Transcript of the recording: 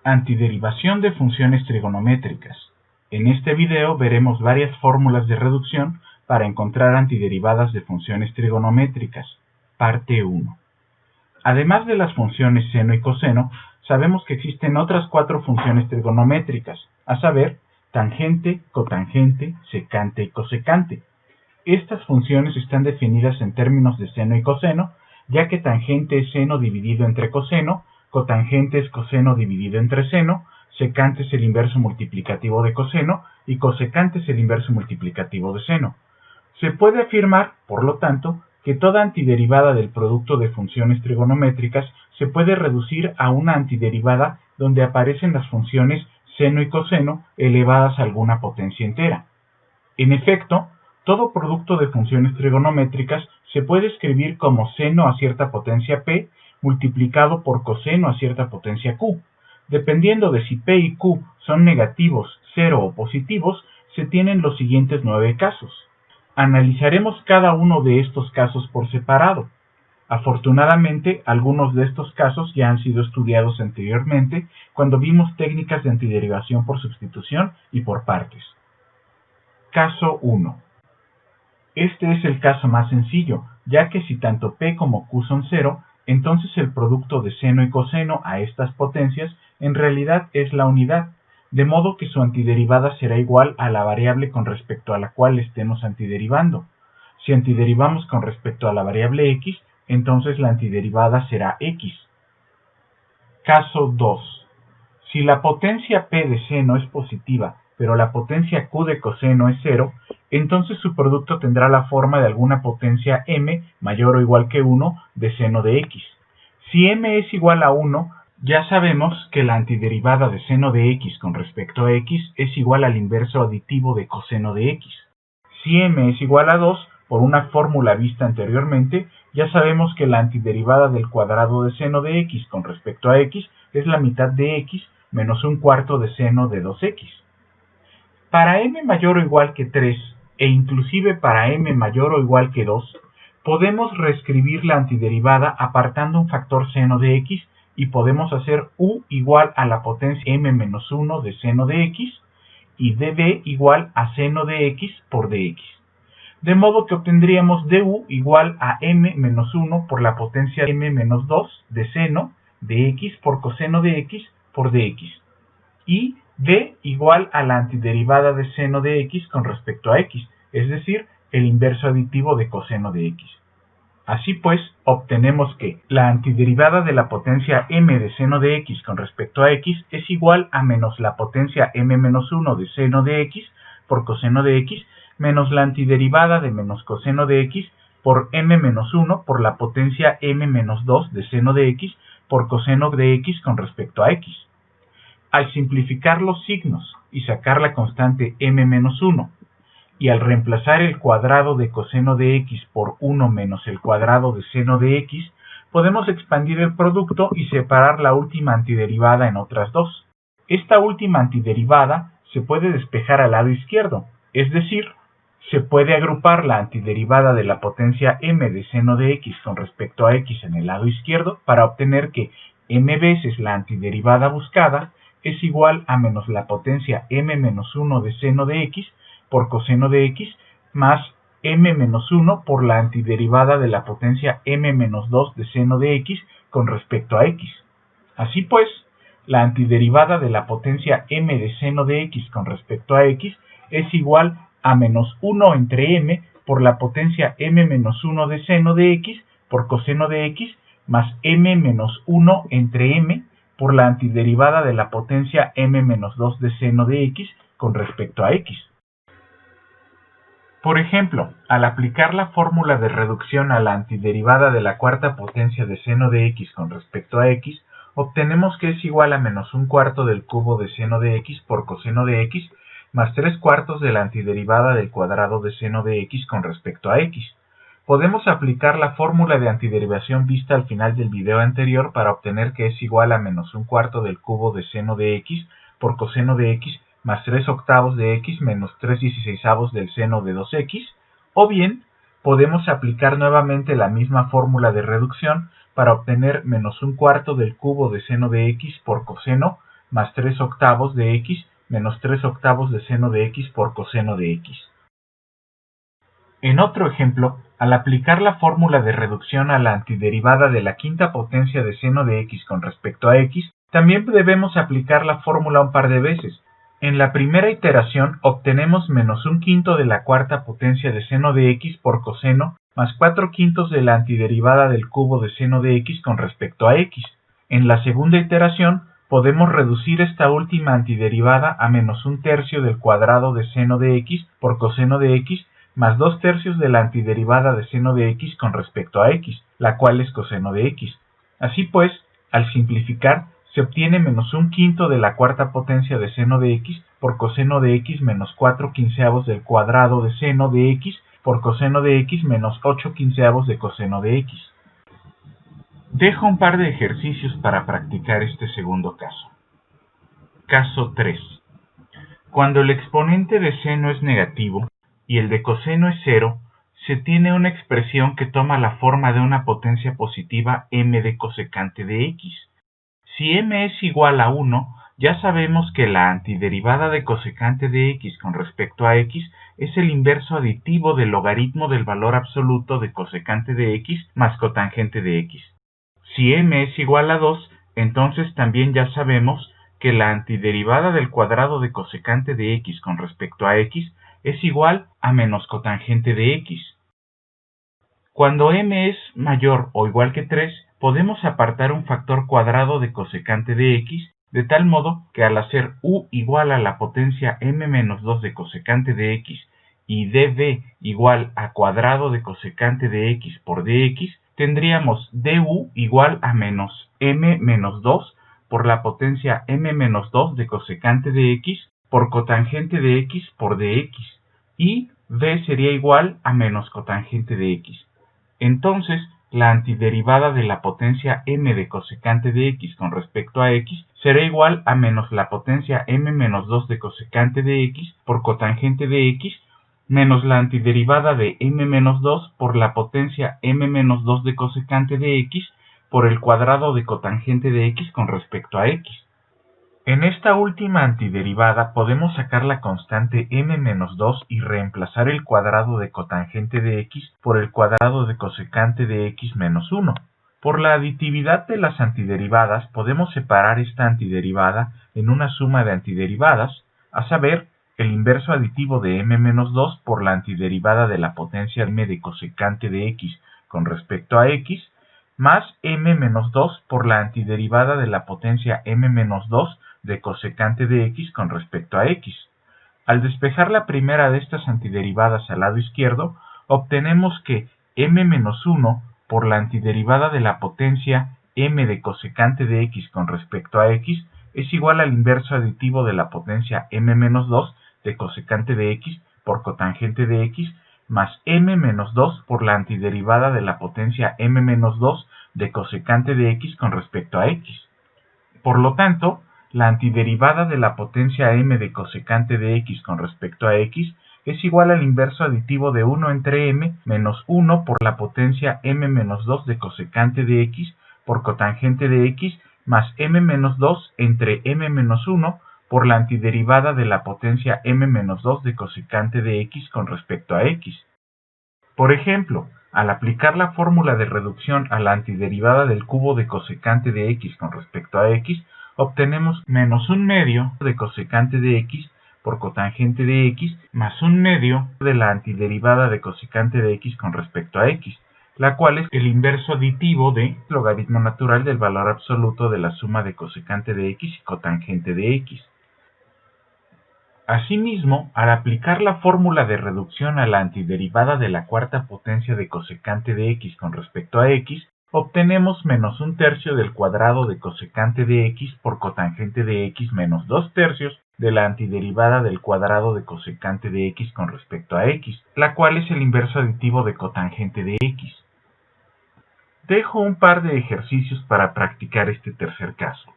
Antiderivación de funciones trigonométricas. En este video veremos varias fórmulas de reducción para encontrar antiderivadas de funciones trigonométricas. Parte 1. Además de las funciones seno y coseno, sabemos que existen otras 4 funciones trigonométricas, a saber, tangente, cotangente, secante y cosecante. Estas funciones están definidas en términos de seno y coseno, ya que tangente es seno dividido entre coseno, cotangente es coseno dividido entre seno, secante es el inverso multiplicativo de coseno y cosecante es el inverso multiplicativo de seno. Se puede afirmar, por lo tanto, que toda antiderivada del producto de funciones trigonométricas se puede reducir a una antiderivada donde aparecen las funciones seno y coseno elevadas a alguna potencia entera. En efecto, todo producto de funciones trigonométricas se puede escribir como seno a cierta potencia p multiplicado por coseno a cierta potencia q. Dependiendo de si p y q son negativos, 0 o positivos, se tienen los siguientes 9 casos. Analizaremos cada uno de estos casos por separado. Afortunadamente, algunos de estos casos ya han sido estudiados anteriormente cuando vimos técnicas de antiderivación por sustitución y por partes. Caso 1. Este es el caso más sencillo, ya que si tanto p como q son 0, entonces el producto de seno y coseno a estas potencias en realidad es la unidad, de modo que su antiderivada será igual a la variable con respecto a la cual estemos antiderivando. Si antiderivamos con respecto a la variable x, entonces la antiderivada será x. Caso 2. Si la potencia p de seno es positiva, pero la potencia q de coseno es 0, entonces su producto tendrá la forma de alguna potencia m mayor o igual que 1 de seno de x. Si m es igual a 1, ya sabemos que la antiderivada de seno de x con respecto a x es igual al inverso aditivo de coseno de x. Si m es igual a 2, por una fórmula vista anteriormente, ya sabemos que la antiderivada del cuadrado de seno de x con respecto a x es la mitad de x menos un cuarto de seno de 2x. Para m mayor o igual que 3, e inclusive para m mayor o igual que 2, podemos reescribir la antiderivada apartando un factor seno de x y podemos hacer u igual a la potencia m menos 1 de seno de x y dv igual a seno de x por dx. De modo que obtendríamos du igual a m menos 1 por la potencia m menos 2 de seno de x por coseno de x por dx. Y d igual a la antiderivada de seno de x con respecto a x, es decir, el inverso aditivo de coseno de x. Así pues, obtenemos que la antiderivada de la potencia m de seno de x con respecto a x es igual a menos la potencia m menos 1 de seno de x por coseno de x menos la antiderivada de menos coseno de x por m menos 1 por la potencia m menos 2 de seno de x por coseno de x con respecto a x. Al simplificar los signos y sacar la constante m menos 1, y al reemplazar el cuadrado de coseno de x por 1 menos el cuadrado de seno de x, podemos expandir el producto y separar la última antiderivada en otras dos. Esta última antiderivada se puede despejar al lado izquierdo, es decir, se puede agrupar la antiderivada de la potencia m de seno de x con respecto a x en el lado izquierdo para obtener que m veces la antiderivada buscada es igual a menos la potencia m menos 1 de seno de x por coseno de x más m menos 1 por la antiderivada de la potencia m menos 2 de seno de x con respecto a x. Así pues, la antiderivada de la potencia m de seno de x con respecto a x es igual a menos 1 entre m por la potencia m menos 1 de seno de x por coseno de x más m menos 1 entre m por la antiderivada de la potencia m menos 2 de seno de x con respecto a x. Por ejemplo, al aplicar la fórmula de reducción a la antiderivada de la cuarta potencia de seno de x con respecto a x, obtenemos que es igual a menos un cuarto del cubo de seno de x por coseno de x más 3 cuartos de la antiderivada del cuadrado de seno de x con respecto a x. Podemos aplicar la fórmula de antiderivación vista al final del video anterior para obtener que es igual a menos un cuarto del cubo de seno de x por coseno de x más 3 octavos de x menos 3 dieciseisavos del seno de 2x, o bien podemos aplicar nuevamente la misma fórmula de reducción para obtener menos un cuarto del cubo de seno de x por coseno más 3/8 de x menos 3/8 de seno de x por coseno de x. En otro ejemplo, al aplicar la fórmula de reducción a la antiderivada de la quinta potencia de seno de x con respecto a x, también debemos aplicar la fórmula un par de veces. En la primera iteración obtenemos menos 1/5 de la cuarta potencia de seno de x por coseno más 4/5 de la antiderivada del cubo de seno de x con respecto a x. En la segunda iteración podemos reducir esta última antiderivada a menos 1/3 del cuadrado de seno de x por coseno de x más 2/3 de la antiderivada de seno de x con respecto a x, la cual es coseno de x. Así pues, al simplificar, se obtiene menos 1/5 de la cuarta potencia de seno de x por coseno de x menos 4/15 del cuadrado de seno de x por coseno de x menos 8/15 de coseno de x. Dejo un par de ejercicios para practicar este segundo caso. Caso 3. Cuando el exponente de seno es negativo y el de coseno es 0, se tiene una expresión que toma la forma de una potencia positiva m de cosecante de x. Si m es igual a 1, ya sabemos que la antiderivada de cosecante de x con respecto a x es el inverso aditivo del logaritmo del valor absoluto de cosecante de x más cotangente de x. Si m es igual a 2, entonces también ya sabemos que la antiderivada del cuadrado de cosecante de x con respecto a x es igual a menos cotangente de x. Cuando m es mayor o igual que 3, podemos apartar un factor cuadrado de cosecante de x, de tal modo que al hacer u igual a la potencia m menos 2 de cosecante de x y dv igual a cuadrado de cosecante de x por dx, tendríamos du igual a menos m menos 2 por la potencia m menos 2 de cosecante de x por cotangente de x por dx, y v sería igual a menos cotangente de x. Entonces, la antiderivada de la potencia m de cosecante de x con respecto a x será igual a menos la potencia m menos 2 de cosecante de x por cotangente de x menos la antiderivada de m menos 2 por la potencia m menos 2 de cosecante de x por el cuadrado de cotangente de x con respecto a x. En esta última antiderivada podemos sacar la constante m menos 2 y reemplazar el cuadrado de cotangente de x por el cuadrado de cosecante de x menos 1. Por la aditividad de las antiderivadas podemos separar esta antiderivada en una suma de antiderivadas, a saber, el inverso aditivo de m menos 2 por la antiderivada de la potencia m de cosecante de x con respecto a x, más m menos 2 por la antiderivada de la potencia m menos 2 de cosecante de x con respecto a x. Al despejar la primera de estas antiderivadas al lado izquierdo, obtenemos que m menos 1 por la antiderivada de la potencia m de cosecante de x con respecto a x es igual al inverso aditivo de la potencia m menos 2 de cosecante de x por cotangente de x más m menos 2 por la antiderivada de la potencia m menos 2 de cosecante de x con respecto a x. Por lo tanto, la antiderivada de la potencia m de cosecante de x con respecto a x es igual al inverso aditivo de 1 entre m menos 1 por la potencia m menos 2 de cosecante de x por cotangente de x más m menos 2 entre m menos 1 por la antiderivada de la potencia m menos 2 de cosecante de x con respecto a x. Por ejemplo, al aplicar la fórmula de reducción a la antiderivada del cubo de cosecante de x con respecto a x, obtenemos menos 1/2 de cosecante de x por cotangente de x más 1/2 de la antiderivada de cosecante de x con respecto a x, la cual es el inverso aditivo de logaritmo natural del valor absoluto de la suma de cosecante de x y cotangente de x. Asimismo, al aplicar la fórmula de reducción a la antiderivada de la cuarta potencia de cosecante de x con respecto a x, obtenemos menos 1/3 del cuadrado de cosecante de x por cotangente de x menos 2/3 de la antiderivada del cuadrado de cosecante de x con respecto a x, la cual es el inverso aditivo de cotangente de x. Dejo un par de ejercicios para practicar este tercer caso.